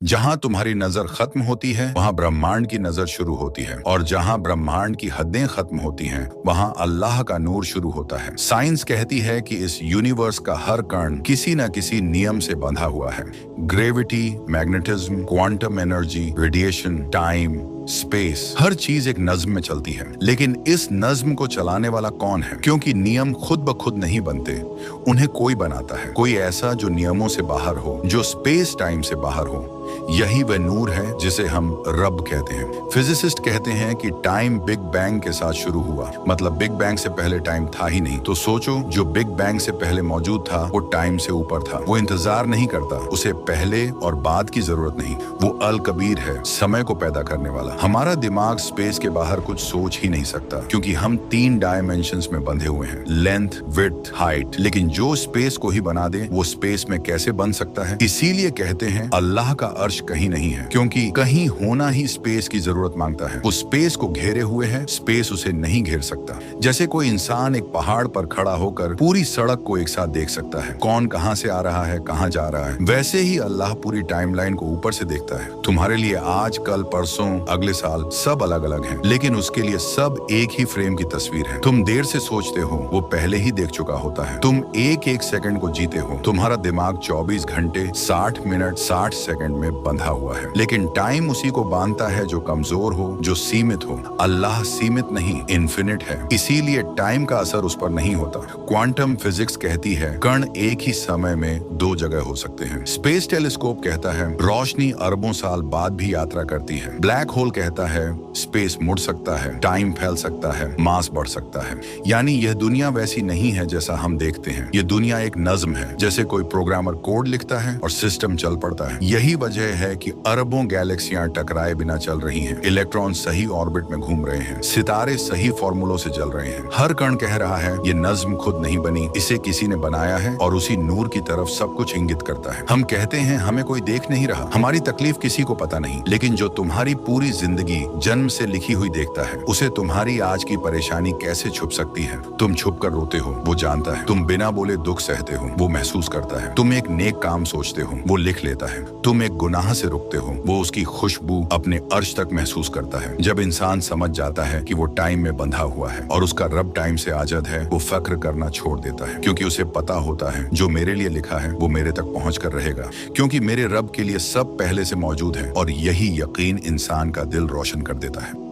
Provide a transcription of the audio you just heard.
जहां तुम्हारी नजर खत्म होती है वहां ब्रह्मांड की नजर शुरू होती है, और जहां ब्रह्मांड की हदें खत्म होती हैं वहां अल्लाह का नूर शुरू होता है। साइंस कहती है कि इस यूनिवर्स का हर कण किसी न किसी नियम से बंधा हुआ है। Gravity, magnetism, quantum energy, radiation, time, space, हर चीज एक नज्म में चलती है। लेकिन इस नज्म को चलाने वाला कौन है? क्योंकि नियम खुद ब खुद नहीं बनते, उन्हें कोई बनाता है। कोई ऐसा जो नियमों से बाहर हो, जो स्पेस टाइम से बाहर हो। यही वह नूर है जिसे हम रब कहते हैं। फिजिसिस्ट कहते हैं कि टाइम बिग बैंग के साथ शुरू हुआ, मतलब बिग बैंग से पहले टाइम था ही नहीं। तो सोचो, जो बिग बैंग से पहले मौजूद था वो टाइम से ऊपर था। वो इंतजार नहीं करता, उसे पहले और बाद की जरूरत नहीं। वो अल कबीर है, समय को पैदा करने वाला। हमारा दिमाग स्पेस के बाहर कुछ सोच ही नहीं सकता, क्योंकि हम 3 डायमेंशंस में बंधे हुए हैं, लेंथ, विड्थ, हाइट। लेकिन जो स्पेस को ही बना दे वो स्पेस में कैसे बन सकता है? इसीलिए कहते हैं अल्लाह का अर्श कहीं नहीं है, क्योंकि कहीं होना ही स्पेस की जरूरत मांगता है। वो स्पेस को घेरे हुए है, स्पेस उसे नहीं घेर सकता। जैसे कोई इंसान एक पहाड़ पर खड़ा होकर पूरी सड़क को एक साथ देख सकता है, कौन कहां से आ रहा है, कहां जा रहा है, वैसे ही अल्लाह पूरी टाइमलाइन को ऊपर से देखता है। तुम्हारे लिए आज, कल, परसों, अगले साल सब अलग अलग हैं, लेकिन उसके लिए सब एक ही फ्रेम की तस्वीर है। तुम देर से सोचते हो, वो पहले ही देख चुका होता है। तुम एक एक सेकंड को जीते हो, तुम्हारा दिमाग 24 घंटे 60 मिनट 60 सेकंड में बंधा हुआ है। लेकिन टाइम उसी को बांधता है जो कमजोर हो, जो सीमित हो। अल्लाह सीमित नहीं, इन्फिनिट है, इसीलिए टाइम का असर उस पर नहीं होता। क्वांटम फिजिक्स कहती है कण एक ही समय में 2 जगह हो सकते हैं। स्पेस टेलीस्कोप कहता है रोशनी अरबों साल बाद भी यात्रा करती है। ब्लैक होल कहता है स्पेस मुड़ सकता है, टाइम फैल सकता है, मास बढ़ सकता है। यानी यह दुनिया वैसी नहीं है जैसा हम देखते हैं। यह दुनिया एक नज्म है, जैसे कोई प्रोग्रामर कोड लिखता है और सिस्टम चल पड़ता है। यही वजह है कि अरबों गैलेक्सियां टकराए बिना चल रही हैं, इलेक्ट्रॉन सही ऑर्बिट में घूम रहे हैं, सितारे सही फॉर्मूलों से जल रहे हैं। हर कण कह रहा है ये नज्म खुद नहीं बनी, इसे किसी ने बनाया है, और उसी नूर की तरफ सब कुछ इंगित करता है। हम कहते हैं हमें कोई देख नहीं रहा, हमारी तकलीफ किसी को पता नहीं, लेकिन जो तुम्हारी पूरी जिंदगी जन्म से लिखी हुई देखता है, उसे तुम्हारी आज की परेशानी कैसे छुप सकती है? तुम छुप कर रोते हो, वो जानता है। तुम बिना बोले दुख सहते हो, वो महसूस करता है। तुम एक नेक काम सोचते हो, वो लिख लेता है। तुम एक गुनाह से रुकते हो, वो उसकी खुशबू अपने अर्श तक महसूस करता है। जब इंसान समझ जाता है कि वो टाइम में बंधा हुआ है और उसका रब टाइम से आजाद है, वो फक्र करना छोड़ देता है, क्योंकि उसे पता होता है जो मेरे लिए लिखा है वो मेरे तक पहुंच कर रहेगा, क्योंकि मेरे रब के लिए सब पहले से मौजूद है। और यही यकीन इंसान का दिल रोशन कर देता है।